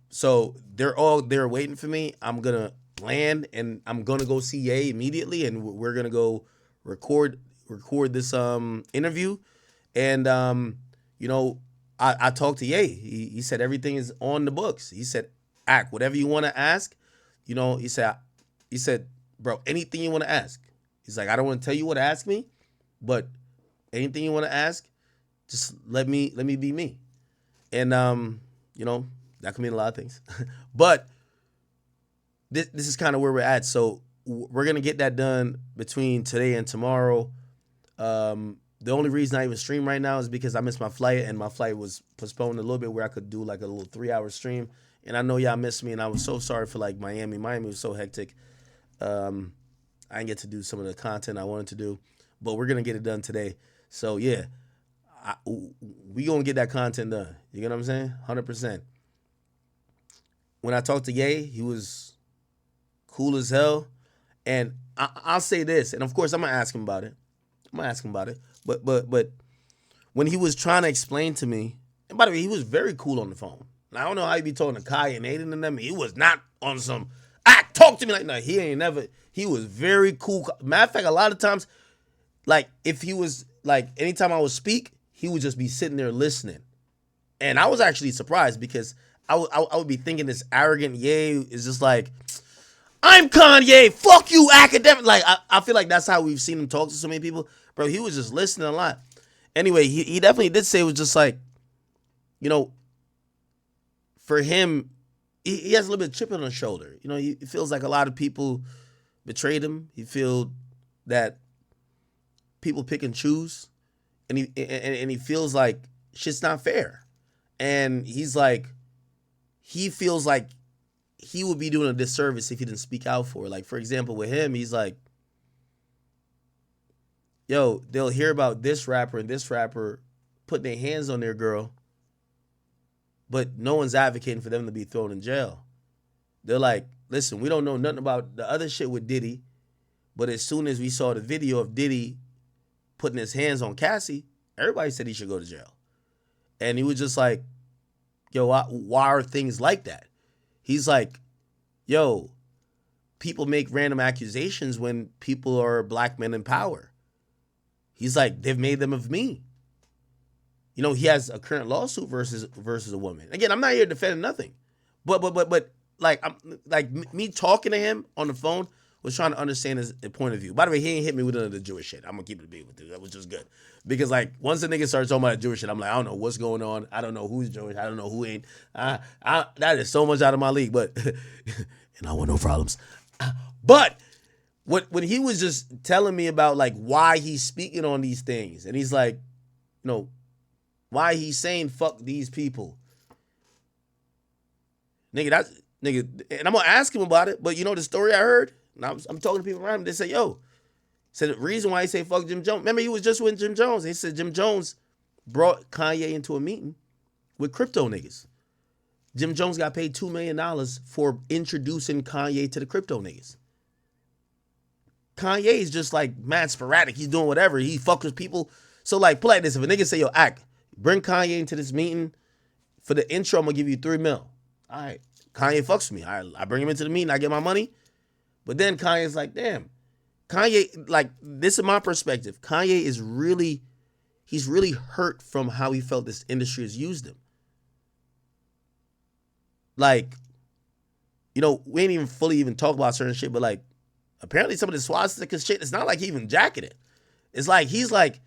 So they're all there waiting for me. I'm gonna land and I'm gonna go see Ye immediately, and we're gonna go record this interview. And I talked to Ye. He said everything is on the books. He said, Ak, whatever you want to ask, he said, bro, anything you want to ask. He's like, I don't want to tell you what to ask me, but anything you want to ask, just let me be me. And that can mean a lot of things. But this is kind of where we're at. So we're gonna get that done between today and tomorrow. The only reason I even stream right now is because I missed my flight, and my flight was postponed a little bit where I could do like a little 3-hour stream. And I know y'all missed me, and I was so sorry for like Miami. Miami was so hectic. I didn't get to do some of the content I wanted to do, but we're gonna get it done today. So yeah, we gonna get that content done. You get what I'm saying? 100%. When I talked to Ye, he was cool as hell, and I'll say this, and of course I'm gonna ask him about it. But when he was trying to explain to me, and by the way, he was very cool on the phone. And I don't know how he be talking to Kai and Aiden and them. He was not on some talk to me like, no, he ain't never. He was very cool. Matter of fact, a lot of times, like if he was like, anytime I would speak, he would just be sitting there listening. And I was actually surprised because I would be thinking this arrogant Ye is just like, I'm Kanye, fuck you, academic. Like I feel like that's how we've seen him talk to so many people. Bro, he was just listening a lot. Anyway, he definitely did say it was just like, for him, he has a little bit of chip on his shoulder. He feels like a lot of people betrayed him. He feels that people pick and choose, and he feels like shit's not fair. And he's like, he feels like he would be doing a disservice if he didn't speak out for it. Like, for example, with him, he's like, yo, they'll hear about this rapper and this rapper putting their hands on their girl, but no one's advocating for them to be thrown in jail. They're like, listen, we don't know nothing about the other shit with Diddy, but as soon as we saw the video of Diddy putting his hands on Cassie, everybody said he should go to jail. And he was just like, yo, why are things like that? He's like, yo, people make random accusations when people are black men in power. He's like, they've made them of me. He has a current lawsuit versus a woman. Again, I'm not here defending nothing. But me talking to him on the phone was trying to understand his point of view. By the way, he ain't hit me with none of the Jewish shit. I'm gonna keep it a beat with you. That was just good. Because like once the nigga started talking about Jewish shit, I'm like, I don't know what's going on. I don't know who's Jewish. I don't know who ain't. That is so much out of my league. But and I want no problems. But when he was just telling me about like why he's speaking on these things, and he's like, you know, why he's saying fuck these people. Nigga, and I'm gonna ask him about it, but you know the story I heard? And I'm talking to people around him, they say, yo, said the reason why he say fuck Jim Jones. Remember, he was just with Jim Jones. He said Jim Jones brought Kanye into a meeting with crypto niggas. Jim Jones got paid $2 million for introducing Kanye to the crypto niggas. Kanye is just like mad sporadic. He's doing whatever. He fucks with people. So like, play like this. If a nigga say, yo, bring Kanye into this meeting. For the intro, I'm gonna give you $3 million. All right. Kanye fucks with me. I bring him into the meeting. I get my money. But then Kanye's like, damn. Kanye, like, this is my perspective. Kanye is he's really hurt from how he felt this industry has used him. Like, you know, we ain't even fully talk about certain shit, but like, apparently some of the swastika shit, it's not like he even jacking it. It's like, he's like,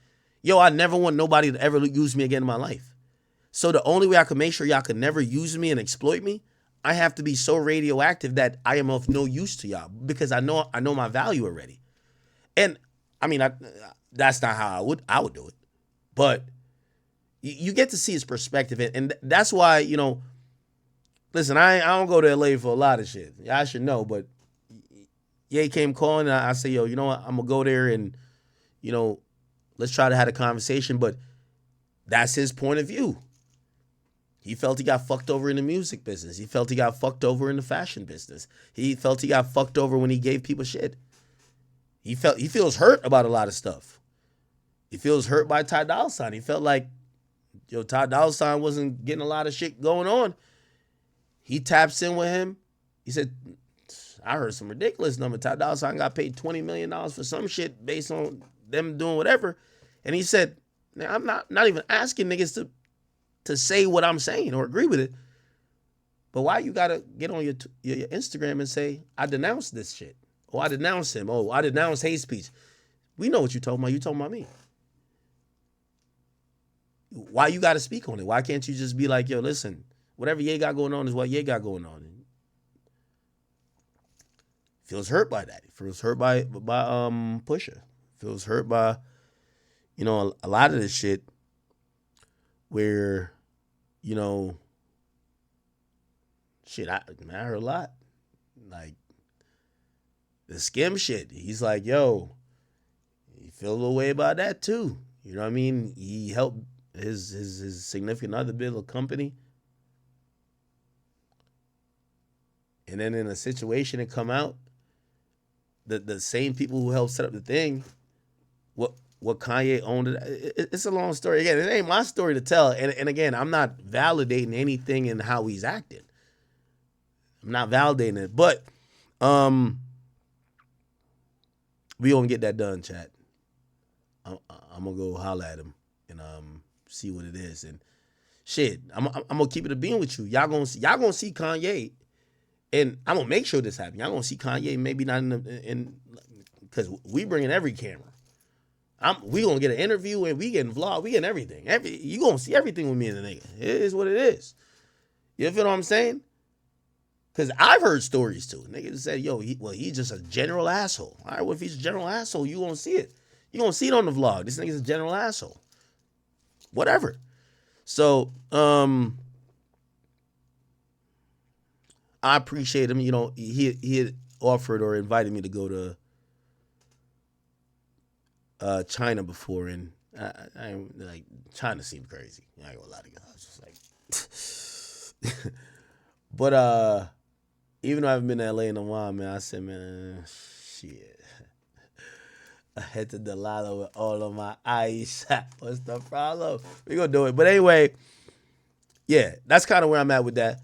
yo, I never want nobody to ever use me again in my life. So the only way I can make sure y'all can never use me and exploit me, I have to be so radioactive that I am of no use to y'all because I know my value already. And I mean, that's not how I would do it. But you get to see his perspective. And that's why, you know, listen, I don't go to LA for a lot of shit. I should know, but Ye came calling and I say, yo, you know what? I'm going to go there and, you know, let's try to have a conversation. But that's his point of view. He felt he got fucked over in the music business. He felt he got fucked over in the fashion business. He felt he got fucked over when he gave people shit. He feels hurt about a lot of stuff. He feels hurt by Ty Dolla $ign. He felt like, yo, Ty Dolla $ign wasn't getting a lot of shit going on. He taps in with him. He said, I heard some ridiculous number. Ty Dolla $ign got paid $20 million for some shit based on them doing whatever. And he said, I'm not even asking niggas to say what I'm saying or agree with it. But why you gotta get on your Instagram and say, I denounce this shit. Or I denounce him. Oh, I denounce hate speech. We know what you're talking about. You talking about me. Why you gotta speak on it? Why can't you just be like, yo, listen, whatever Ye got going on is what Ye got going on. And feels hurt by that. Feels hurt by Pusha. Feels hurt by, you know, a lot of this shit where, you know, shit, I heard a lot. Like, the skim shit. He's like, yo, he feel a little way about that too. You know what I mean? He helped his significant other build a company. And then in a situation that come out, the same people who helped set up the thing, what Kanye owned it's a long story. Again, it ain't my story to tell. And again, I'm not validating anything in how he's acting. I'm not validating it. But we gonna get that done, chat. I'm gonna go holler at him and see what it is. And shit, I'm gonna keep it a being with you. Y'all gonna see Kanye, and I'm gonna make sure this happens. Y'all gonna see Kanye, maybe not in because we bring in every camera. We gonna get an interview and we getting vlog, we getting everything. You gonna see everything with me and the nigga. It is what it is. You feel what I'm saying? Because I've heard stories too. Niggas said, yo, he's just a general asshole. All right, well, if he's a general asshole, you gonna see it. You gonna see it on the vlog. This nigga's a general asshole. Whatever. So, I appreciate him. You know, he had offered or invited me to go to China before, and I like China seemed crazy. I ain't gonna lie to you. I was just like, but even though I haven't been to LA in a while, man, I said, man, shit. I head to Delilah with all of my eyes. What's the problem? We gonna do it. But anyway, yeah, that's kind of where I'm at with that.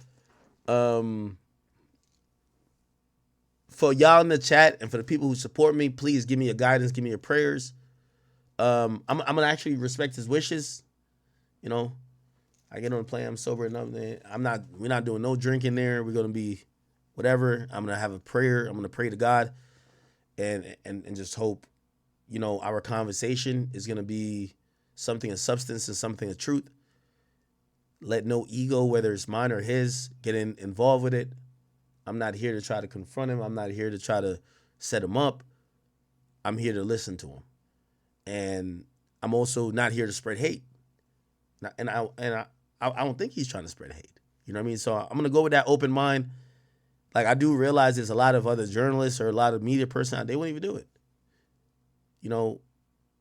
For y'all in the chat and for the people who support me, please give me your guidance, give me your prayers. I'm gonna actually respect his wishes. You know, I get on the plane, I'm sober enough. We're not doing no drinking there. We're gonna be whatever. I'm gonna have a prayer. I'm gonna pray to God, and just hope, our conversation is gonna be something of substance and something of truth. Let no ego, whether it's mine or his, get involved with it. I'm not here to try to confront him. I'm not here to try to set him up. I'm here to listen to him, and I'm also not here to spread hate. And I don't think he's trying to spread hate. You know what I mean? So I'm gonna go with that open mind. Like, I do realize there's a lot of other journalists or a lot of media personnel, they wouldn't even do it.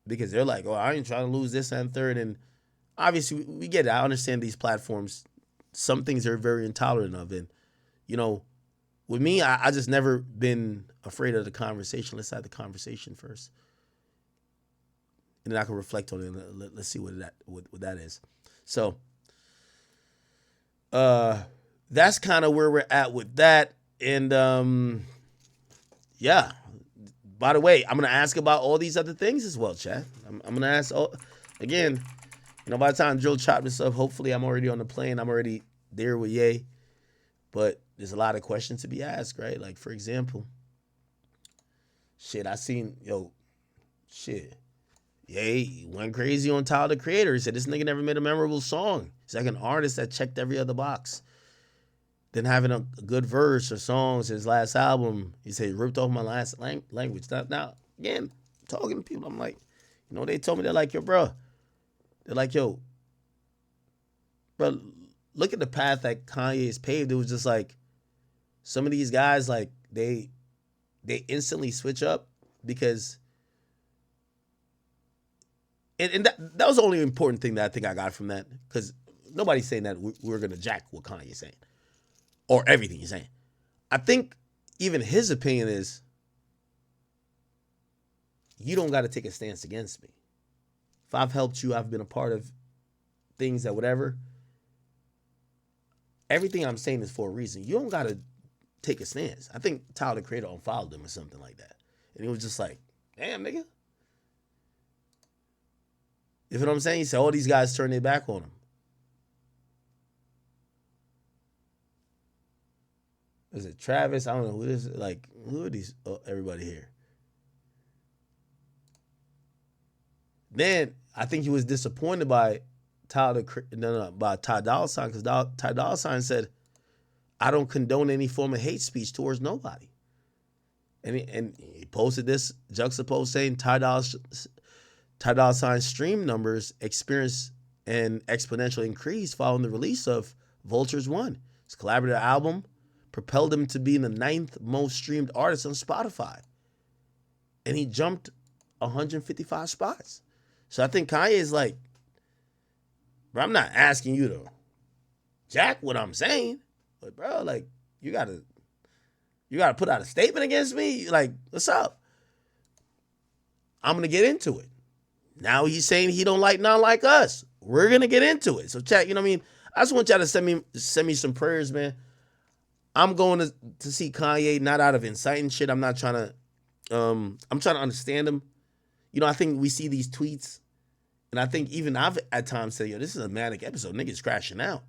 Because they're like, oh, I ain't trying to lose this and third. And obviously we get it. I understand these platforms. Some things they're very intolerant of. And, with me, I just never been afraid of the conversation. Let's have the conversation first. And then I can reflect on it. Let's see what that is. So, that's kind of where we're at with that. And, yeah. By the way, I'm going to ask about all these other things as well, chat. I'm going to ask, again, by the time Joe chopped this up, hopefully I'm already on the plane. I'm already there with Ye. But there's a lot of questions to be asked, right? Like, for example, I seen, Ye went crazy on Tyler, the Creator. He said, this nigga never made a memorable song. He's like an artist that checked every other box. Then having a good verse or songs, his last album, he said, ripped off my last language. Now, again, talking to people, I'm like, they told me, they're like, yo, bro. They're like, yo, bro, look at the path that Kanye's paved. It was just like, some of these guys, like, they instantly switch up because, and that was the only important thing that I think I got from that, because nobody's saying that we're going to jack what Kanye's saying or everything he's saying. I think even his opinion is, you don't got to take a stance against me. If I've helped you, I've been a part of things that whatever, everything I'm saying is for a reason. You don't got to take a stance. I think Tyler, the Creator, unfollowed him or something like that. And he was just like, damn, nigga. You know what I'm saying? He said, all these guys turned their back on him. Is it Travis? I don't know who this is. Like, who are these? Oh, everybody here. Then I think he was disappointed by Ty Dolla $ign, because Ty Dolla $ign said, I don't condone any form of hate speech towards nobody. And he posted this juxtaposed saying Ty Dolla $ign's stream numbers experienced an exponential increase following the release of Vultures 1. His collaborative album propelled him to being the 9th most streamed artist on Spotify. And he jumped 155 spots. So I think Kanye is like, bro, I'm not asking you to jack what I'm saying, but bro, like, you gotta put out a statement against me. Like, what's up? I'm gonna get into it. Now he's saying he don't like not like us. We're gonna get into it. So chat, you know what I mean? I just want y'all to send me some prayers, man. I'm going to see Kanye, not out of inciting shit. I'm not trying to, I'm trying to understand him. I think we see these tweets, and I think even I've at times said, yo, this is a manic episode. Niggas crashing out.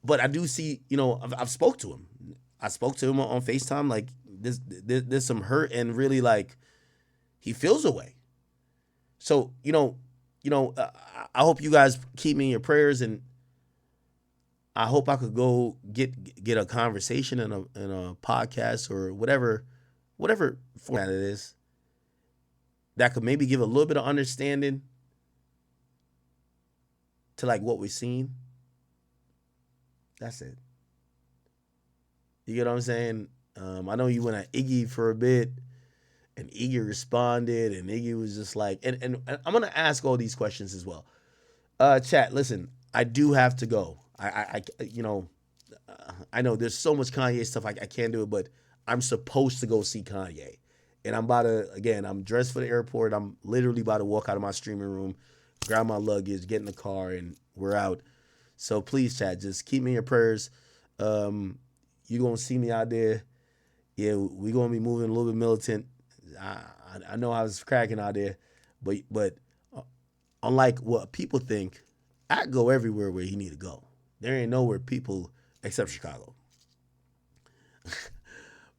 But I do see, I've spoke to him. I spoke to him on FaceTime. Like, there's some hurt, and really, like, he feels a way. So, I hope you guys keep me in your prayers, and I hope I could go get a conversation in a podcast or whatever format it is, that could maybe give a little bit of understanding to, like, what we're seeing. That's it. You get what I'm saying? I know you went at Iggy for a bit, and Iggy responded, and Iggy was just like, and I'm gonna ask all these questions as well. Chat, listen, I do have to go. I know there's so much Kanye stuff I can't do it, but I'm supposed to go see Kanye. And I'm dressed for the airport. I'm literally about to walk out of my streaming room, grab my luggage, get in the car, and we're out. So please, chat, just keep me in your prayers. You're going to see me out there. Yeah, we're going to be moving a little bit militant. I know I was cracking out there, but unlike what people think, I go everywhere where he need to go. There ain't nowhere people except Chicago.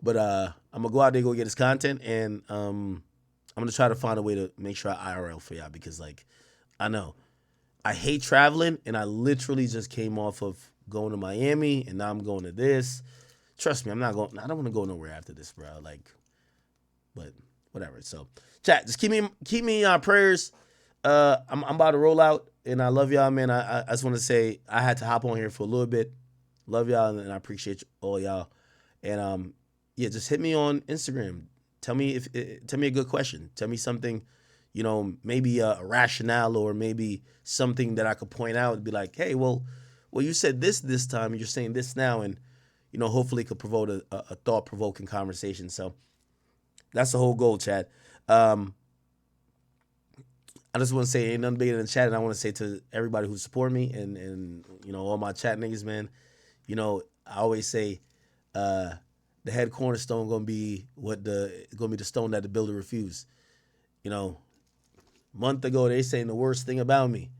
But I'm gonna go out there, go get his content, and I'm gonna try to find a way to make sure I IRL for y'all, because like I know I hate traveling, and I literally just came off of going to Miami, and now I'm going to this. Trust me, I'm not going. I don't want to go nowhere after this, bro. Like, but whatever. So, chat, just keep me in your prayers. I'm about to roll out, and I love y'all, man. I just want to say I had to hop on here for a little bit. Love y'all, and I appreciate all y'all. And yeah, just hit me on Instagram. Tell me a good question. Tell me something, maybe a rationale, or maybe something that I could point out and be like, hey, well, you said this time, and you're saying this now, and hopefully it could provoke a thought provoking conversation. So that's the whole goal, Chad. I just want to say ain't nothing bigger than chat, and I want to say to everybody who support me and all my chat niggas, man. I always say the head cornerstone gonna be the stone that the builder refused. Month ago they saying the worst thing about me.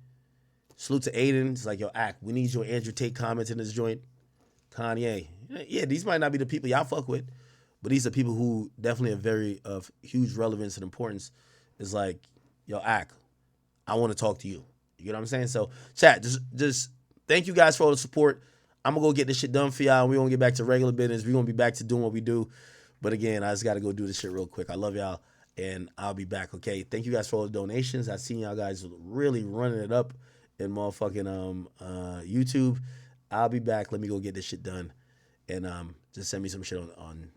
Salute to Aiden. It's like, yo, we need your Andrew Tate comments in this joint. Kanye. Yeah, these might not be the people y'all fuck with, but these are people who definitely are very of huge relevance and importance. It's like, yo, I want to talk to you. You know what I'm saying? So, chat, just thank you guys for all the support. I'm going to go get this shit done for y'all, and we're going to get back to regular business. We're going to be back to doing what we do. But again, I just got to go do this shit real quick. I love y'all, and I'll be back, okay? Thank you guys for all the donations. I've seen y'all guys really running it up in motherfucking YouTube. I'll be back. Let me go get this shit done, and just send me some shit on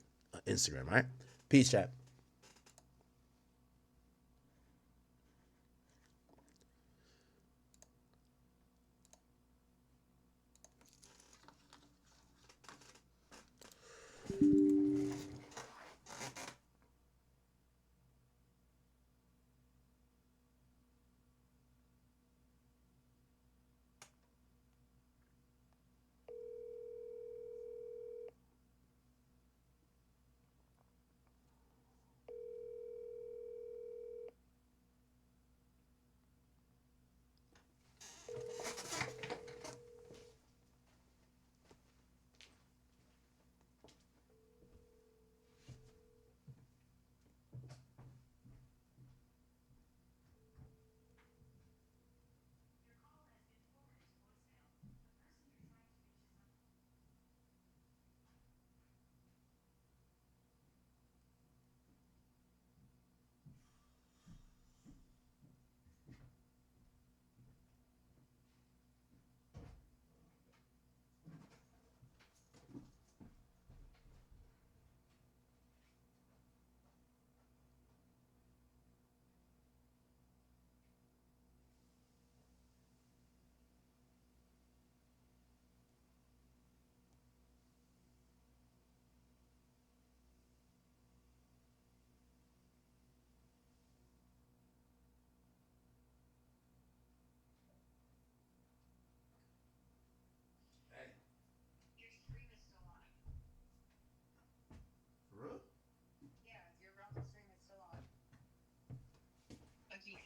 Instagram, all right? Peace, chat.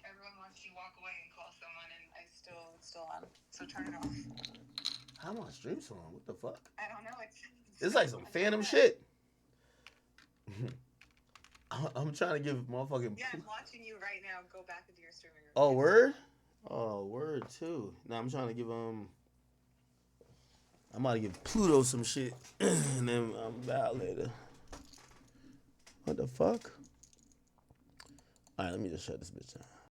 Everyone wants you to walk away and call someone, and it's still on. So turn it off. How my stream so on? What the fuck? I don't know. It's like some phantom shit. I'm trying to give motherfucking. Yeah, I'm watching you right now. Go back into your streaming room. Oh, word? Oh, word too. Now I'm trying to give I'm about to give Pluto some shit, and then I'm back later. What the fuck? All right, let me just shut this bitch down.